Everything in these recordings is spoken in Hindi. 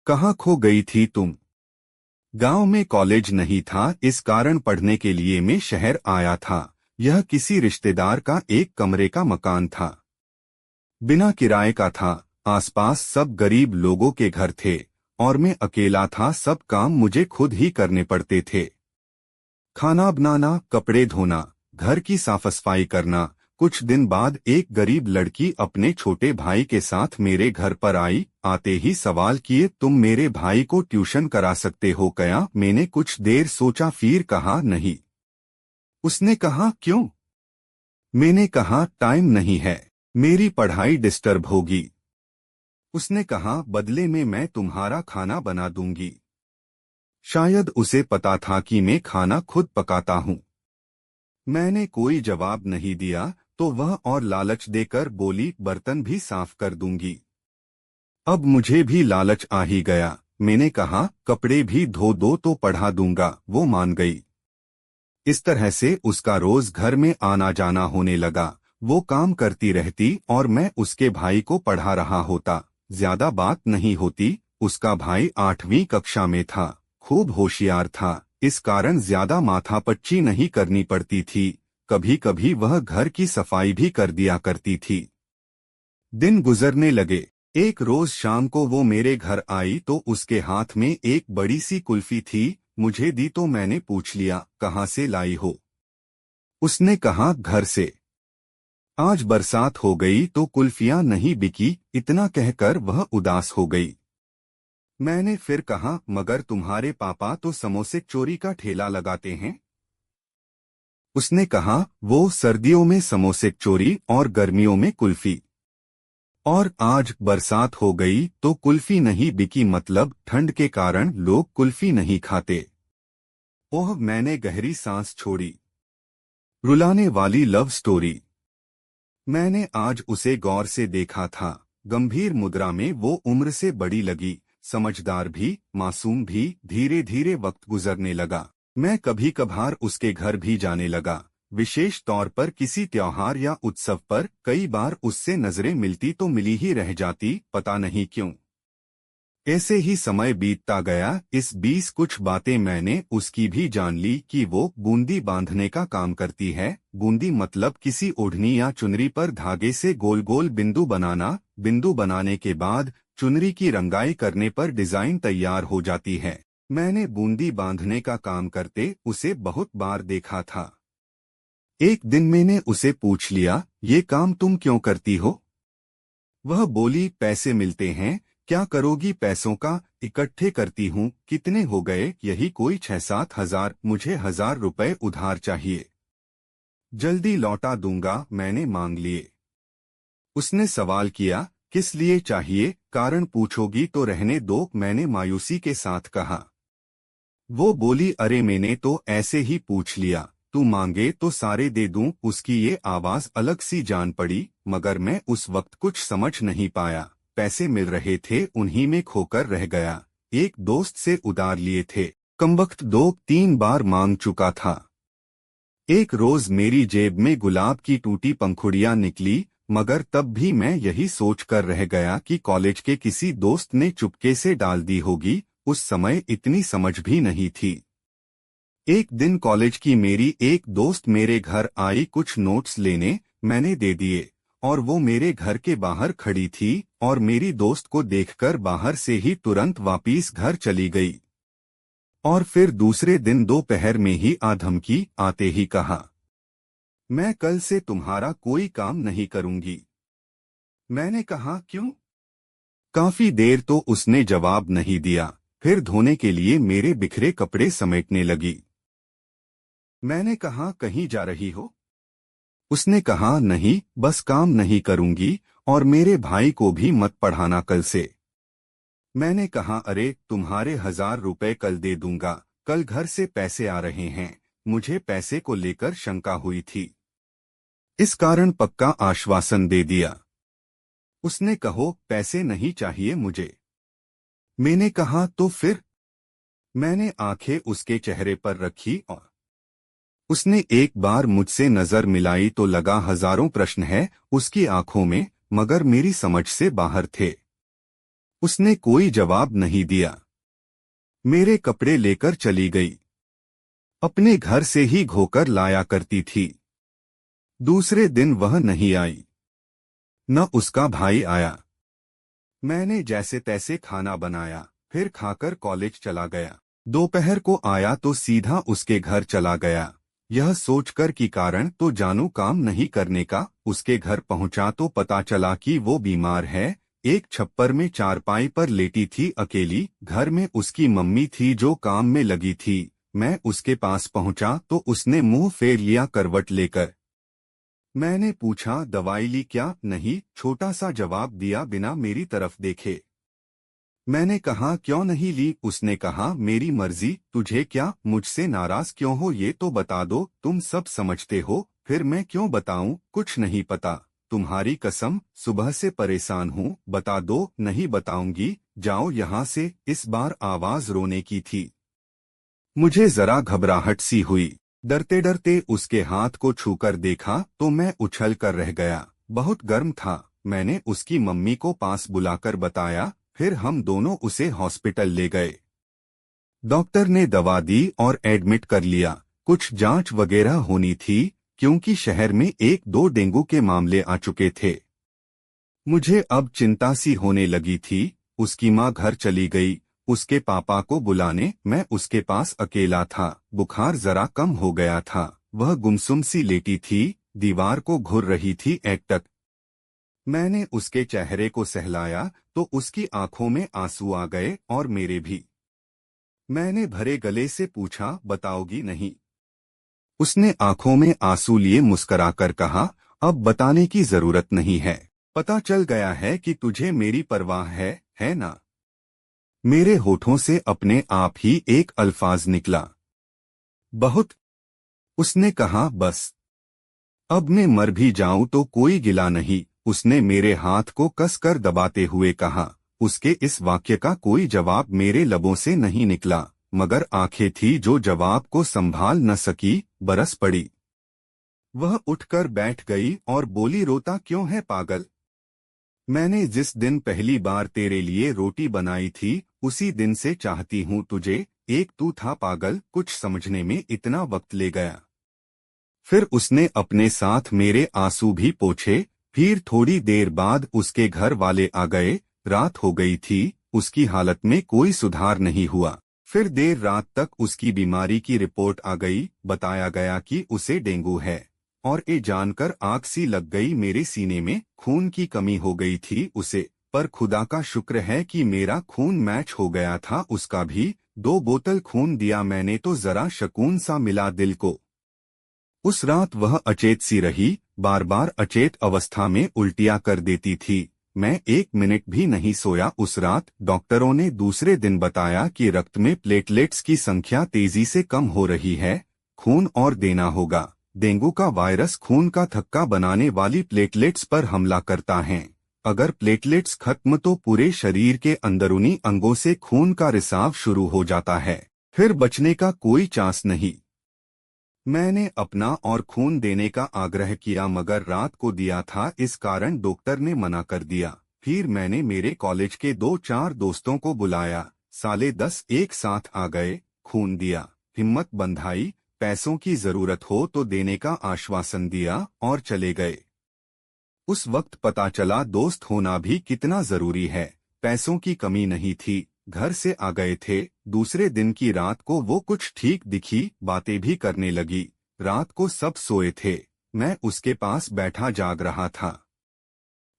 कहाँ खो गई थी तुम? गांव में कॉलेज नहीं था, इस कारण पढ़ने के लिए मैं शहर आया था। यह किसी रिश्तेदार का एक कमरे का मकान था, बिना किराए का था। आसपास सब गरीब लोगों के घर थे और मैं अकेला था। सब काम मुझे खुद ही करने पड़ते थे। खाना बनाना, कपड़े धोना, घर की साफ सफाई करना। कुछ दिन बाद एक गरीब लड़की अपने छोटे भाई के साथ मेरे घर पर आई। आते ही सवाल किए, तुम मेरे भाई को ट्यूशन करा सकते हो क्या? मैंने कुछ देर सोचा, फिर कहा नहीं। उसने कहा, क्यों? मैंने कहा, टाइम नहीं है, मेरी पढ़ाई डिस्टर्ब होगी। उसने कहा, बदले में मैं तुम्हारा खाना बना दूंगी। शायद उसे पता था कि मैं खाना खुद पकाता हूँ। मैंने कोई जवाब नहीं दिया तो वह और लालच देकर बोली, बर्तन भी साफ कर दूंगी। अब मुझे भी लालच आ ही गया। मैंने कहा, कपड़े भी धो दो तो पढ़ा दूंगा। वो मान गई। इस तरह से उसका रोज घर में आना जाना होने लगा। वो काम करती रहती और मैं उसके भाई को पढ़ा रहा होता। ज्यादा बात नहीं होती। उसका भाई 8वीं कक्षा में था, खूब होशियार था, इस कारण ज्यादा माथापच्ची नहीं करनी पड़ती थी। कभी कभी वह घर की सफाई भी कर दिया करती थी। दिन गुजरने लगे। एक रोज शाम को वो मेरे घर आई तो उसके हाथ में एक बड़ी सी कुल्फी थी। मुझे दी तो मैंने पूछ लिया, कहाँ से लाई हो? उसने कहा, घर से। आज बरसात हो गई तो कुल्फियां नहीं बिकी। इतना कहकर वह उदास हो गई। मैंने फिर कहा, मगर तुम्हारे पापा तो समोसे चोरी का ठेला लगाते हैं। उसने कहा, वो सर्दियों में समोसे चोरी और गर्मियों में कुल्फी। और आज बरसात हो गई तो कुल्फी नहीं बिकी, मतलब ठंड के कारण लोग कुल्फी नहीं खाते। ओह, मैंने गहरी सांस छोड़ी। रुलाने वाली लव स्टोरी। मैंने आज उसे गौर से देखा था। गंभीर मुद्रा में वो उम्र से बड़ी लगी, समझदार भी, मासूम भी। धीरे धीरे वक्त गुजरने लगा। मैं कभी कभार उसके घर भी जाने लगा, विशेष तौर पर किसी त्योहार या उत्सव पर। कई बार उससे नजरें मिलती तो मिली ही रह जाती, पता नहीं क्यों। ऐसे ही समय बीतता गया। इस बीच कुछ बातें मैंने उसकी भी जान ली कि वो बूंदी बांधने का काम करती है। बूंदी मतलब किसी ओढ़नी या चुनरी पर धागे से गोल गोल बिंदु बनाना। बिंदु बनाने के बाद चुनरी की रंगाई करने पर डिजाइन तैयार हो जाती है। मैंने बूंदी बांधने का काम करते उसे बहुत बार देखा था। एक दिन मैंने उसे पूछ लिया, ये काम तुम क्यों करती हो? वह बोली, पैसे मिलते हैं, क्या करोगी पैसों का? इकट्ठे करती हूँ। कितने हो गए? यही कोई 6-7 हजार। मुझे 1000 रुपए उधार चाहिए, जल्दी लौटा दूंगा। मैंने मांग लिए। उसने सवाल किया, किस लिए चाहिए? कारण पूछोगी तो रहने दो, मैंने मायूसी के साथ कहा। वो बोली, अरे मैंने तो ऐसे ही पूछ लिया, तू मांगे तो सारे दे दूं। उसकी ये आवाज अलग सी जान पड़ी, मगर मैं उस वक्त कुछ समझ नहीं पाया। पैसे मिल रहे थे, उन्हीं में खोकर रह गया। एक दोस्त से उधार लिए थे, कमबख्त 2-3 बार मांग चुका था। एक रोज मेरी जेब में गुलाब की टूटी पंखुड़ियां निकली, मगर तब भी मैं यही सोच कर रह गया कि कॉलेज के किसी दोस्त ने चुपके से डाल दी होगी। उस समय इतनी समझ भी नहीं थी। एक दिन कॉलेज की मेरी एक दोस्त मेरे घर आई कुछ नोट्स लेने। मैंने दे दिए और वो मेरे घर के बाहर खड़ी थी और मेरी दोस्त को देखकर बाहर से ही तुरंत वापस घर चली गई। और फिर दूसरे दिन दोपहर में ही आ धमकी आते ही कहा, मैं कल से तुम्हारा कोई काम नहीं करूंगी। मैंने कहा, क्यों? काफी देर तो उसने जवाब नहीं दिया, फिर धोने के लिए मेरे बिखरे कपड़े समेटने लगी। मैंने कहा, कहीं जा रही हो? उसने कहा, नहीं, बस काम नहीं करूंगी और मेरे भाई को भी मत पढ़ाना कल से। मैंने कहा, अरे तुम्हारे 1000 रुपए कल दे दूंगा, कल घर से पैसे आ रहे हैं। मुझे पैसे को लेकर शंका हुई थी, इस कारण पक्का आश्वासन दे दिया। उसने कहो, पैसे नहीं चाहिए मुझे। मैंने कहा, तो फिर? मैंने आंखें उसके चेहरे पर रखी और उसने एक बार मुझसे नजर मिलाई तो लगा हजारों प्रश्न है उसकी आंखों में, मगर मेरी समझ से बाहर थे। उसने कोई जवाब नहीं दिया। मेरे कपड़े लेकर चली गई। अपने घर से ही धोकर लाया करती थी। दूसरे दिन वह नहीं आई, न उसका भाई आया। मैंने जैसे तैसे खाना बनाया, फिर खाकर कॉलेज चला गया। दोपहर को आया तो सीधा उसके घर चला गया, यह सोचकर कि कारण तो जानू काम नहीं करने का। उसके घर पहुंचा तो पता चला कि वो बीमार है। एक छप्पर में चारपाई पर लेटी थी अकेली। घर में उसकी मम्मी थी जो काम में लगी थी। मैं उसके पास पहुंचा तो उसने मुंह फेर लिया करवट लेकर। मैंने पूछा दवाई ली क्या? नहीं, छोटा सा जवाब दिया बिना मेरी तरफ देखे। मैंने कहा क्यों नहीं ली? उसने कहा मेरी मर्जी, तुझे क्या? मुझसे नाराज क्यों हो ये तो बता दो, तुम सब समझते हो। फिर मैं क्यों बताऊं? कुछ नहीं पता, तुम्हारी कसम, सुबह से परेशान हूँ, बता दो। नहीं बताऊंगी, जाओ यहाँ से। इस बार आवाज रोने की थी। मुझे जरा घबराहट सी हुई। डरते डरते उसके हाथ को छूकर देखा तो मैं उछल कर रह गया। बहुत गर्म था। मैंने उसकी मम्मी को पास बुलाकर बताया, फिर हम दोनों उसे हॉस्पिटल ले गए। डॉक्टर ने दवा दी और एडमिट कर लिया। कुछ जांच वगैरह होनी थी, क्योंकि शहर में 1-2 डेंगू के मामले आ चुके थे। मुझे अब चिंता सी होने लगी थी। उसकी माँ घर चली गई उसके पापा को बुलाने। मैं उसके पास अकेला था। बुखार जरा कम हो गया था। वह गुमसुम सी लेटी थी, दीवार को घूर रही थी एकटक। मैंने उसके चेहरे को सहलाया तो उसकी आंखों में आंसू आ गए और मेरे भी। मैंने भरे गले से पूछा बताओगी नहीं? उसने आंखों में आंसू लिए मुस्कराकर कहा, अब बताने की जरूरत नहीं है। पता चल गया है कि तुझे मेरी परवाह है ना? मेरे होठों से अपने आप ही एक अल्फाज निकला, बहुत। उसने कहा बस, अब मैं मर भी जाऊं तो कोई गिला नहीं। उसने मेरे हाथ को कसकर दबाते हुए कहा। उसके इस वाक्य का कोई जवाब मेरे लबों से नहीं निकला, मगर आंखें थी जो जवाब को संभाल न सकी, बरस पड़ी। वह उठकर बैठ गई और बोली रोता क्यों है पागल? मैंने जिस दिन पहली बार तेरे लिए रोटी बनाई थी, उसी दिन से चाहती हूँ तुझे। एक तू था पागल, कुछ समझने में इतना वक्त ले गया। फिर उसने अपने साथ मेरे आंसू भी पोंछे। फिर थोड़ी देर बाद उसके घर वाले आ गए। रात हो गई थी, उसकी हालत में कोई सुधार नहीं हुआ। फिर देर रात तक उसकी बीमारी की रिपोर्ट आ गई। बताया गया कि उसे डेंगू है। और ये जानकर आग सी लग गई मेरे सीने में। खून की कमी हो गई थी उसे, पर खुदा का शुक्र है कि मेरा खून मैच हो गया था उसका भी। 2 बोतल खून दिया मैंने तो जरा शकून सा मिला दिल को। उस रात वह अचेत सी रही, बार बार अचेत अवस्था में उल्टियां कर देती थी। मैं 1 मिनट भी नहीं सोया उस रात। डॉक्टरों ने दूसरे दिन बताया कि रक्त में प्लेटलेट्स की संख्या तेजी से कम हो रही है, खून और देना होगा। डेंगू का वायरस खून का थक्का बनाने वाली प्लेटलेट्स पर हमला करता है। अगर प्लेटलेट्स खत्म तो पूरे शरीर के अंदरूनी अंगों से खून का रिसाव शुरू हो जाता है, फिर बचने का कोई चांस नहीं। मैंने अपना और खून देने का आग्रह किया, मगर रात को दिया था, इस कारण डॉक्टर ने मना कर दिया। फिर मैंने मेरे कॉलेज के 2-4 दोस्तों को बुलाया। साले 10 एक साथ आ गए, खून दिया, हिम्मत बंधाई, पैसों की जरूरत हो तो देने का आश्वासन दिया और चले गए। उस वक्त पता चला दोस्त होना भी कितना जरूरी है। पैसों की कमी नहीं थी, घर से आ गए थे। दूसरे दिन की रात को वो कुछ ठीक दिखी, बातें भी करने लगी। रात को सब सोए थे, मैं उसके पास बैठा जाग रहा था।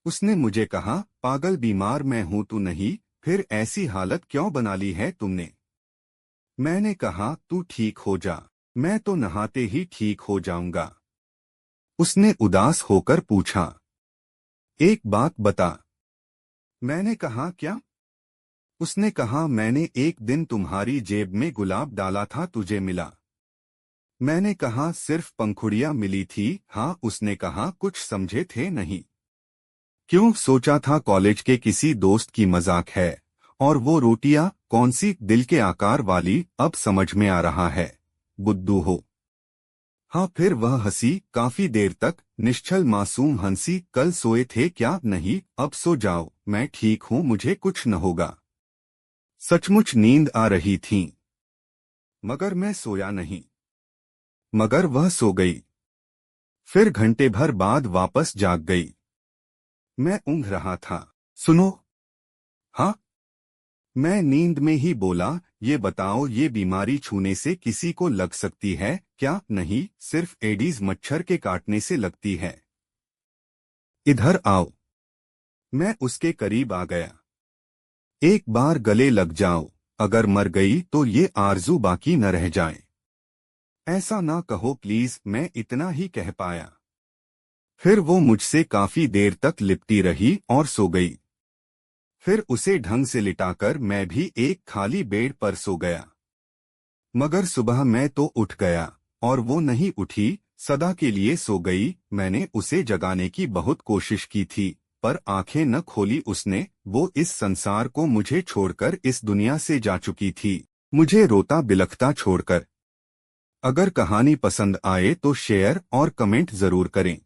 उसने मुझे कहा, पागल बीमार मैं हूं तू नहीं, फिर ऐसी हालत क्यों बना ली है तुमने? मैंने कहा तू ठीक हो जा, मैं तो नहाते ही ठीक हो जाऊंगा। उसने उदास होकर पूछा, एक बात बता। मैंने कहा क्या? उसने कहा मैंने एक दिन तुम्हारी जेब में गुलाब डाला था, तुझे मिला? मैंने कहा सिर्फ पंखुड़ियां मिली थी। हाँ, उसने कहा कुछ समझे थे नहीं? क्यों? सोचा था कॉलेज के किसी दोस्त की मजाक है। और वो रोटियां कौन सी, दिल के आकार वाली? अब समझ में आ रहा है, बुद्धू हो। हाँ, फिर वह हंसी काफी देर तक, निश्चल मासूम हंसी। कल सोए थे क्या? नहीं, अब सो जाओ, मैं ठीक हूँ, मुझे कुछ न होगा। सचमुच नींद आ रही थी, मगर मैं सोया नहीं। मगर वह सो गई। फिर घंटे भर बाद वापस जाग गई। मैं ऊँघ रहा था। सुनो। हाँ, मैं नींद में ही बोला, ये बताओ, ये बीमारी छूने से किसी को लग सकती है क्या? नहीं, सिर्फ एडीज मच्छर के काटने से लगती है। इधर आओ। मैं उसके करीब आ गया। एक बार गले लग जाओ, अगर मर गई तो ये आरजू बाकी न रह जाए। ऐसा ना कहो प्लीज, मैं इतना ही कह पाया। फिर वो मुझसे काफी देर तक लिपटी रही और सो गई। फिर उसे ढंग से लिटाकर मैं भी एक खाली बेड पर सो गया। मगर सुबह मैं तो उठ गया, और वो नहीं उठी, सदा के लिए सो गई। मैंने उसे जगाने की बहुत कोशिश की थी, पर आंखें न खोली उसने। वो इस संसार को मुझे छोड़कर इस दुनिया से जा चुकी थी, मुझे रोता बिलखता छोड़कर। अगर कहानी पसंद आए तो शेयर और कमेंट जरूर करें।